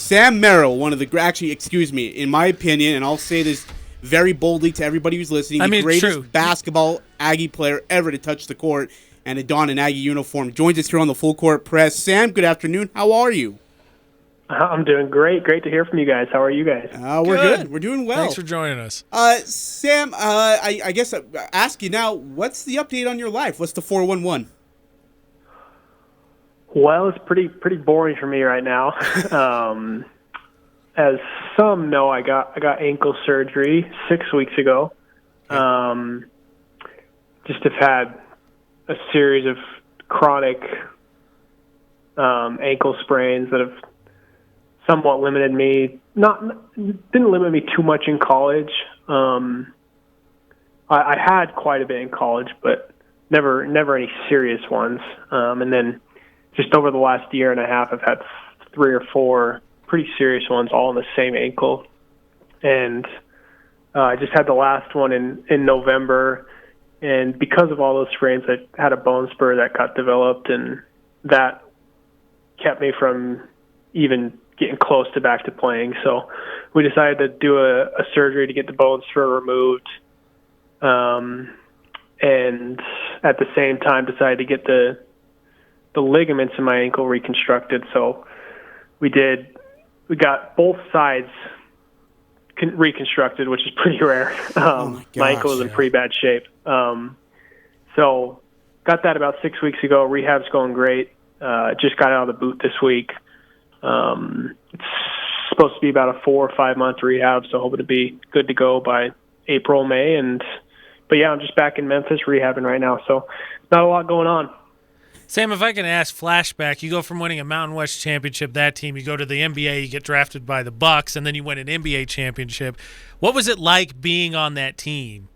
Sam Merrill, one of the in my opinion, and I'll say this very boldly to everybody who's listening, the greatest basketball Aggie player ever to touch the court and to don an Aggie uniform, joins us here on the Full Court Press. Sam, good afternoon. How are you? I'm doing great. Great to hear from you guys. How are you guys? We're good. We're doing well. Thanks for joining us. Sam, I guess I'll ask you now, what's the update on your life? What's the 411? Well, it's pretty boring for me right now. As some know, I got ankle surgery 6 weeks ago. Just have had a series of chronic ankle sprains that have somewhat limited me. Didn't limit me too much in college. I had quite a bit in college, but never any serious ones. And then just over the last year and a half, I've had 3 or 4 pretty serious ones, all in the same ankle. And I just had the last one in November. And because of all those sprains, I had a bone spur that got developed, and that kept me from even getting close to back to playing. So we decided to do a surgery to get the bone spur removed. And at the same time decided to get the ligaments in my ankle reconstructed. So we got both sides reconstructed, which is pretty rare. My ankle was in pretty bad shape. So got that about 6 weeks ago. Rehab's going great. Just got out of the boot this week. It's supposed to be about a 4 or 5 month rehab, so hoping to be good to go by April, May. But yeah, I'm just back in Memphis rehabbing right now, so not a lot going on. Sam, if I can ask flashback, you go from winning a Mountain West championship, that team, you go to the NBA, you get drafted by the Bucks, and then you win an NBA championship. What was it like being on that team?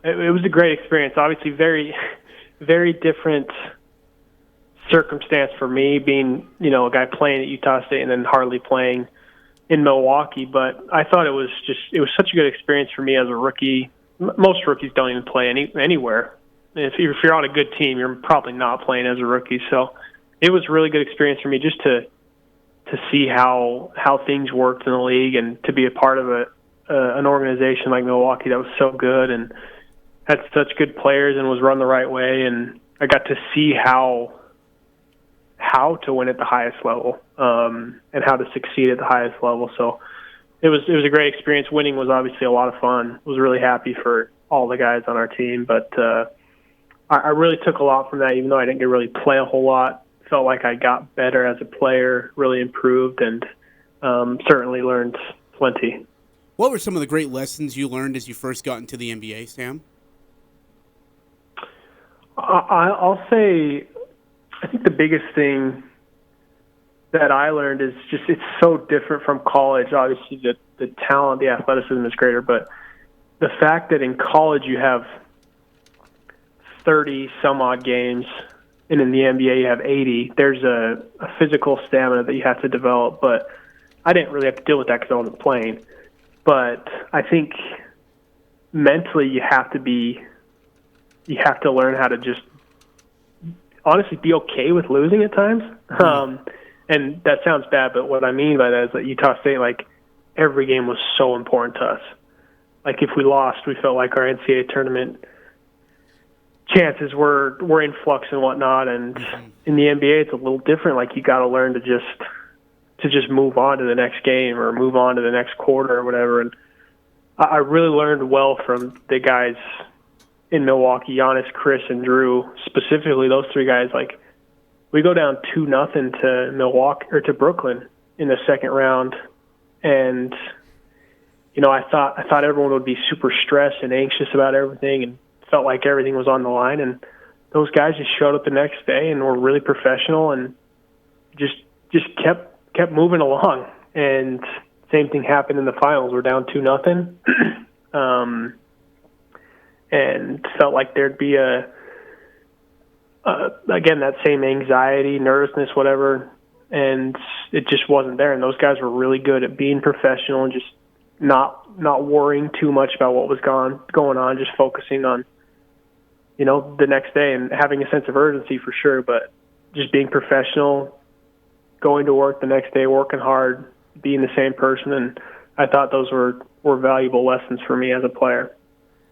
It was a great experience. Obviously, very, very different circumstance for me, being a guy playing at Utah State and then hardly playing in Milwaukee. But I thought it was such a good experience for me as a rookie. Most rookies don't even play anywhere. If you're on a good team, you're probably not playing as a rookie. So it was a really good experience for me just to see how things worked in the league, and to be a part of an organization like Milwaukee that was so good and had such good players and was run the right way. And I got to see how to win at the highest level, and how to succeed at the highest level. So it was a great experience. Winning was obviously a lot of fun. Was really happy for all the guys on our team, but I really took a lot from that, even though I didn't get to really play a whole lot. Felt like I got better as a player, really improved, and certainly learned plenty. What were some of the great lessons you learned as you first got into the NBA, Sam? I'll say, I think the biggest thing that I learned is just it's so different from college. Obviously, the talent, the athleticism is greater, but the fact that in college you have 30 some odd games, and in the NBA you have 80. There's a physical stamina that you have to develop, but I didn't really have to deal with that because I wasn't playing. But I think mentally you have to learn how to just honestly be okay with losing at times. And that sounds bad, but what I mean by that is that Utah State, like, every game was so important to us. Like, if we lost, we felt like our NCAA tournament chances were in flux and whatnot. And in the NBA, it's a little different. Like, you got to learn to just move on to the next game or move on to the next quarter or whatever. And I really learned well from the guys in Milwaukee, Giannis, Chris, and Drew, specifically those 3 guys. Like, we go down 2-0 to Milwaukee or to Brooklyn in the second round, and I thought everyone would be super stressed and anxious about everything, and felt like everything was on the line. And those guys just showed up the next day and were really professional and just kept moving along. And same thing happened in the finals. We're down 2-0. And felt like there'd be again, that same anxiety, nervousness, whatever, and it just wasn't there. And those guys were really good at being professional and just not worrying too much about what was going on, just focusing on, the next day, and having a sense of urgency for sure, but just being professional, going to work the next day, working hard, being the same person, and I thought those were valuable lessons for me as a player.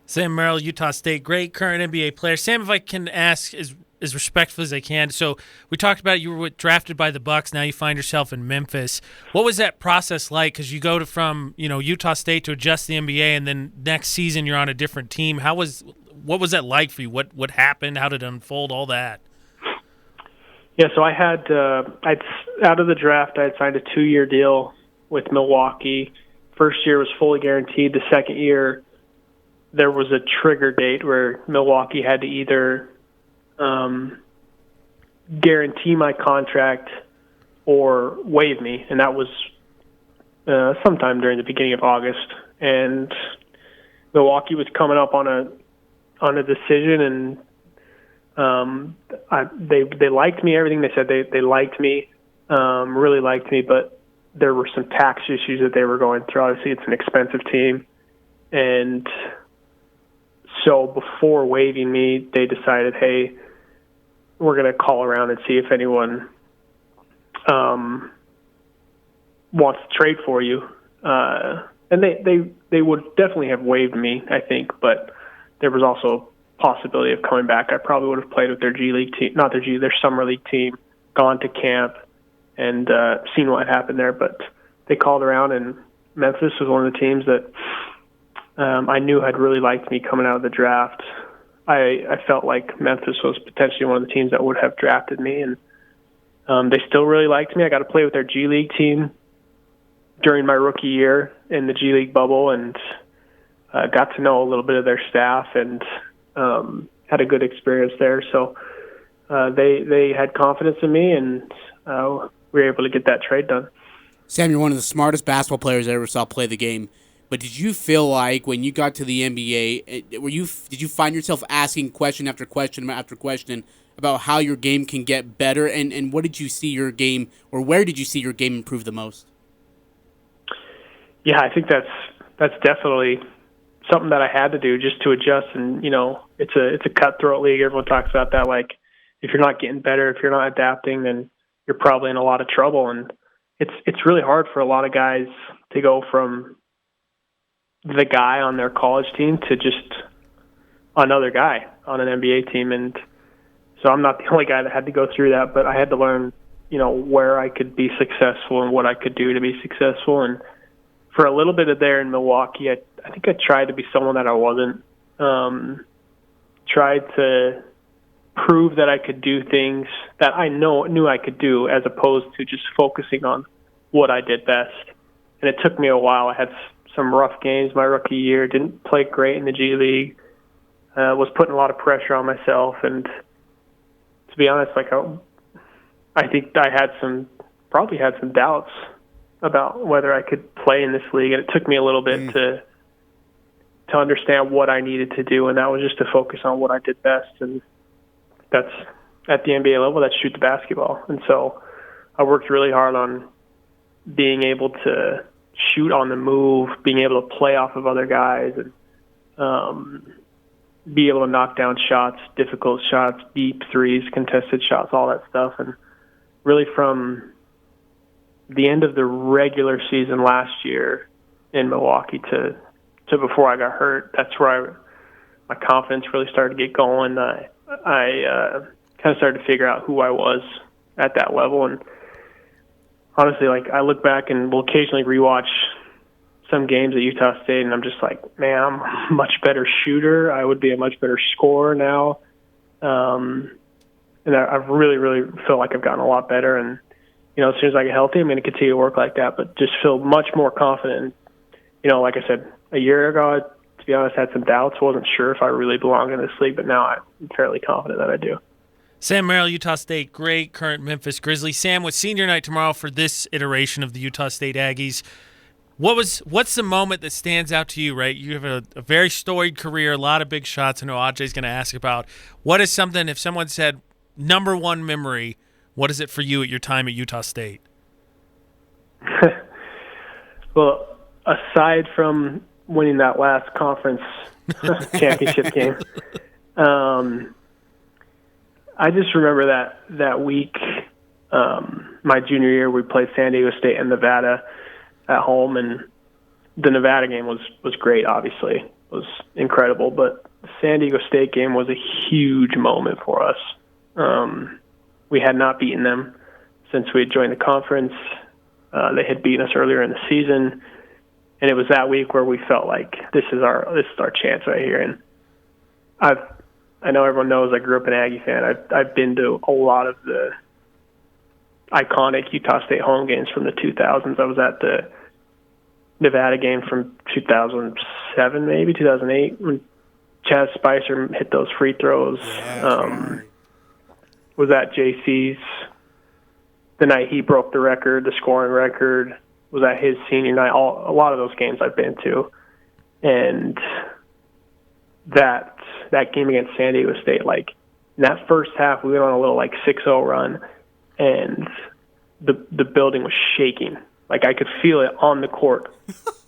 Sam Merrill, Utah State, great current NBA player. Sam, if I can ask as respectfully as I can, so we talked about you were drafted by the Bucks. Now you find yourself in Memphis. What was that process like? Because you go from Utah State to adjust the NBA, and then next season you're on a different team. What was that like for you? What happened? How did it unfold? All that. Yeah, so I had out of the draft, I had signed a 2-year deal with Milwaukee. First year was fully guaranteed. The second year, there was a trigger date where Milwaukee had to either guarantee my contract or waive me, and that was sometime during the beginning of August. And Milwaukee was coming up on a decision, and they liked me. Everything they said, they liked me, really liked me, but there were some tax issues that they were going through. Obviously, it's an expensive team, and so before waiving me, they decided, hey, we're going to call around and see if anyone wants to trade for you. And they would definitely have waived me, I think, but there was also a possibility of coming back. I probably would have played with their G League team, not their G, their summer league team, gone to camp and seen what happened there. But they called around, and Memphis was one of the teams that I knew had really liked me coming out of the draft. I felt like Memphis was potentially one of the teams that would have drafted me, and they still really liked me. I got to play with their G League team during my rookie year in the G League bubble, and got to know a little bit of their staff, and had a good experience there. So they had confidence in me, and we were able to get that trade done. Sam, you're one of the smartest basketball players I ever saw play the game. But did you feel like when you got to the NBA, did you find yourself asking question after question after question about how your game can get better, and what did you see your game, or where did you see your game improve the most? Yeah, I think that's definitely something that I had to do just to adjust. And it's a cutthroat league. Everyone talks about that. Like, if you're not getting better, if you're not adapting, then you're probably in a lot of trouble. And it's really hard for a lot of guys to go from the guy on their college team to just another guy on an NBA team. And so I'm not the only guy that had to go through that, but I had to learn, where I could be successful and what I could do to be successful. And for a little bit of there in Milwaukee, I think I tried to be someone that I wasn't. Tried to prove that I could do things that I knew I could do, as opposed to just focusing on what I did best. And it took me a while. I had some rough games my rookie year, didn't play great in the G League, was putting a lot of pressure on myself. And to be honest, I think I probably had some doubts about whether I could play in this league. And it took me a little bit to understand what I needed to do. And that was just to focus on what I did best. And that's at the NBA level, that's shoot the basketball. And so I worked really hard on being able to shoot on the move, being able to play off of other guys, and be able to knock down shots, difficult shots, deep threes, contested shots, all that stuff. And really from the end of the regular season last year in Milwaukee to before I got hurt, that's where my confidence really started to get going. I kind of started to figure out who I was at that level. And honestly, I look back and will occasionally rewatch some games at Utah State, and I'm just like, man, I'm a much better shooter. I would be a much better scorer now. And I've really, really feel like I've gotten a lot better. And, as soon as I get healthy, I'm going to continue to work like that, but just feel much more confident. Like I said, a year ago, to be honest, I had some doubts. Wasn't sure if I really belong in this league, but now I'm fairly confident that I do. Sam Merrill, Utah State, great current Memphis Grizzlies. Sam, with senior night tomorrow for this iteration of the Utah State Aggies, what's the moment that stands out to you, right? You have a very storied career, a lot of big shots. I know Ajay's going to ask about. What is something, if someone said number one memory, what is it for you at your time at Utah State? Well, aside from winning that last conference championship game, I just remember that week My junior year, we played San Diego State and Nevada at home, and the Nevada game was great, obviously. It was incredible, but the San Diego State game was a huge moment for us. We had not beaten them since we had joined the conference. They had beaten us earlier in the season, and it was that week where we felt like this is our chance right here. And I know everyone knows I grew up an Aggie fan. I've been to a lot of the iconic Utah State home games from the 2000s. I was at the Nevada game from 2007, maybe 2008, when Chaz Spicer hit those free throws. Yeah, was at JC's the night he broke the record, the scoring record. Was at his senior night. A lot of those games I've been to, and that game against San Diego State, like in that first half, we went on a little like 6-0 run, and the building was shaking. Like I could feel it on the court.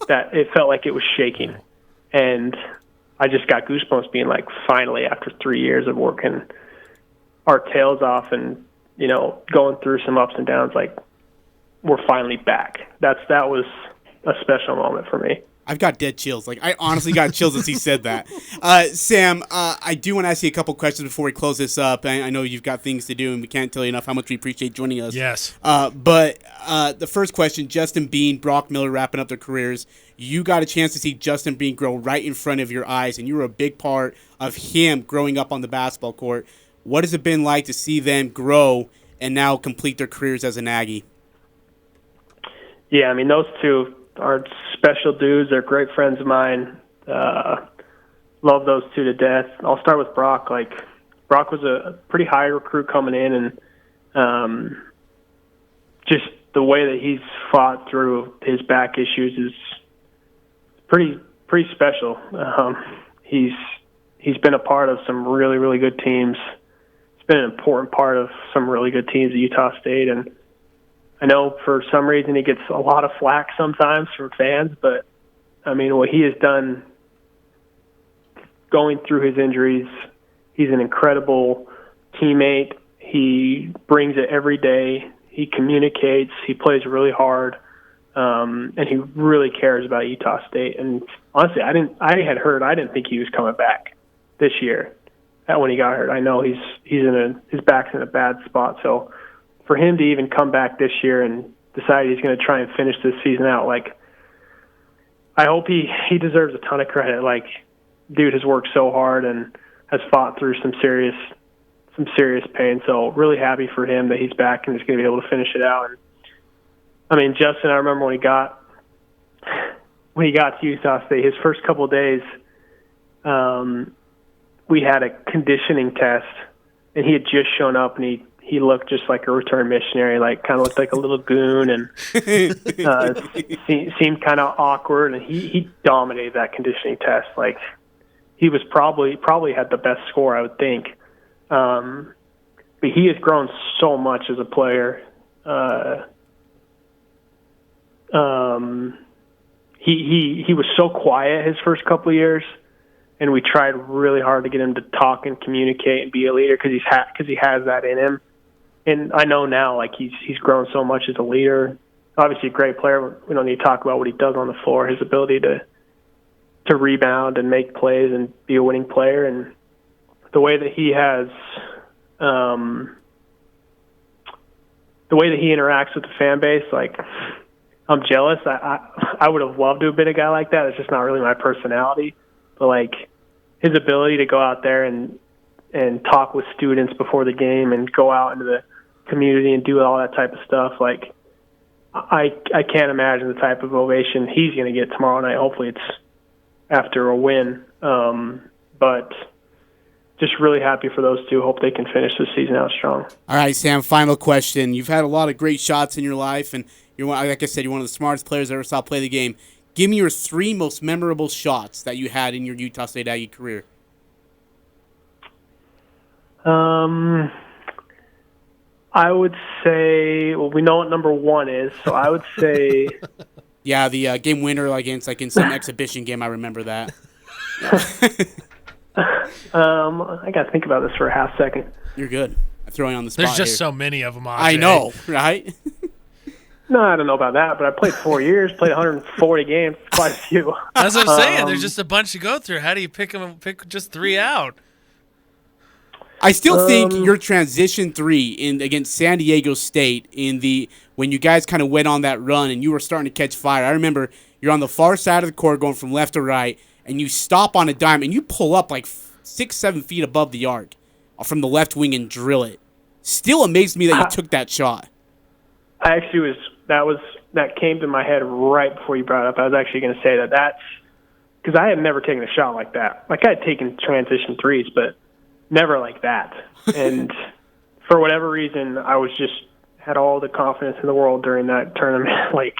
That it felt like it was shaking, and I just got goosebumps being like, finally, after 3 years of working our tails off and going through some ups and downs, like we're finally back. That was a special moment for me. I've got dead chills. Like, I honestly got chills as he said that. Sam, I do want to ask you a couple questions before we close this up. I know you've got things to do, and we can't tell you enough how much we appreciate joining us. Yes. But the first question, Justin Bean, Brock Miller wrapping up their careers. You got a chance to see Justin Bean grow right in front of your eyes, and you were a big part of him growing up on the basketball court. What has it been like to see them grow and now complete their careers as an Aggie? Yeah, I mean, those two are special dudes. They're great friends of mine. Love those two to death. I'll start with Brock. Like, Brock was a pretty high recruit coming in, and just the way that he's fought through his back issues is pretty special. He's been a part of some really, really good teams. He's been an important part of some really good teams at Utah State, and I know for some reason he gets a lot of flack sometimes from fans, but I mean, what he has done going through his injuries, he's an incredible teammate. He brings it every day. He communicates. He plays really hard, and he really cares about Utah State. And honestly, I didn't think he was coming back this year. When he got hurt, I know his back's in a bad spot, so for him to even come back this year and decide he's going to try and finish this season out, like, I hope he deserves a ton of credit. Like, dude has worked so hard and has fought through some serious pain. So really happy for him that he's back and is going to be able to finish it out. And I mean, Justin, I remember when he got to Utah State, his first couple of days, we had a conditioning test, and he had just shown up, and he looked just like a return missionary, like kind of looked like a little goon, and seemed kind of awkward. And he dominated that conditioning test. Like, he was probably had the best score, I would think. But he has grown so much as a player. He was so quiet his first couple of years, and we tried really hard to get him to talk and communicate and be a leader because he has that in him. And I know now, like, he's grown so much as a leader. Obviously, a great player. We don't need to talk about what he does on the floor. His ability to rebound and make plays and be a winning player, and the way that he has, the way that he interacts with the fan base. Like, I'm jealous. I would have loved to have been a guy like that. It's just not really my personality. But like, his ability to go out there and talk with students before the game and go out into the community and do all that type of stuff. Like, I can't imagine the type of ovation he's going to get tomorrow night. Hopefully it's after a win. But just really happy for those two. Hope they can finish this season out strong. All right, Sam, final question. You've had a lot of great shots in your life, and like I said, you're one of the smartest players I ever saw play the game. Give me your 3 most memorable shots that you had in your Utah State Aggie career. I would say, well, we know what number 1 is, so I would say... Yeah, the game winner against, like, in some exhibition game, I remember that. I got to think about this for a half second. You're good. throwing on the spot. There's just here. so many of them. I know, right? No, I don't know about that, but I played 4 years, played 140 games, quite a few. That's what I'm saying. There's just a bunch to go through. How do you pick just 3 out? I still think your transition 3 against San Diego State when you guys kind of went on that run and you were starting to catch fire. I remember you're on the far side of the court going from left to right, and you stop on a dime and you pull up like 6-7 feet above the arc from the left wing and drill it. Still amazed me that you took that shot. I actually that came to my head right before you brought it up. I was actually going to say that's because I had never taken a shot like that. Like, I had taken transition threes, but never like that. And for whatever reason, I had all the confidence in the world during that tournament. Like,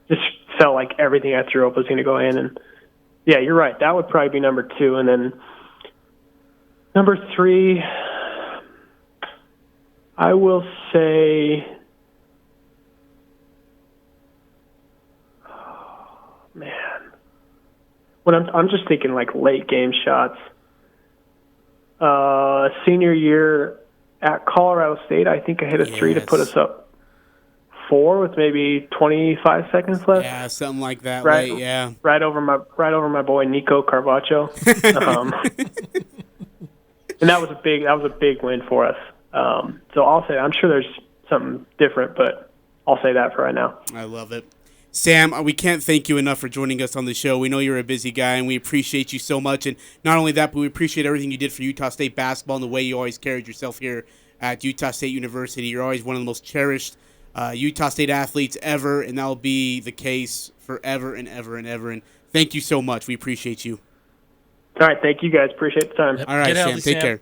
just felt like everything I threw up was going to go in. And yeah, you're right. That would probably be number 2. And then number 3, I will say, man, when I'm just thinking like late game shots. Senior year at Colorado State, I think I hit a 3 to put us up 4 with maybe 25 seconds left. Yeah, something like that. Right, late, yeah. Right over my boy Nico Carvacho. And that was a big win for us. So I'll say, I'm sure there's something different, but I'll say that for right now. I love it. Sam, we can't thank you enough for joining us on the show. We know you're a busy guy, and we appreciate you so much. And not only that, but we appreciate everything you did for Utah State basketball and the way you always carried yourself here at Utah State University. You're always one of the most cherished Utah State athletes ever, and that will be the case forever and ever and ever. And thank you so much. We appreciate you. All right, thank you guys. Appreciate the time. All right, Sam, take care.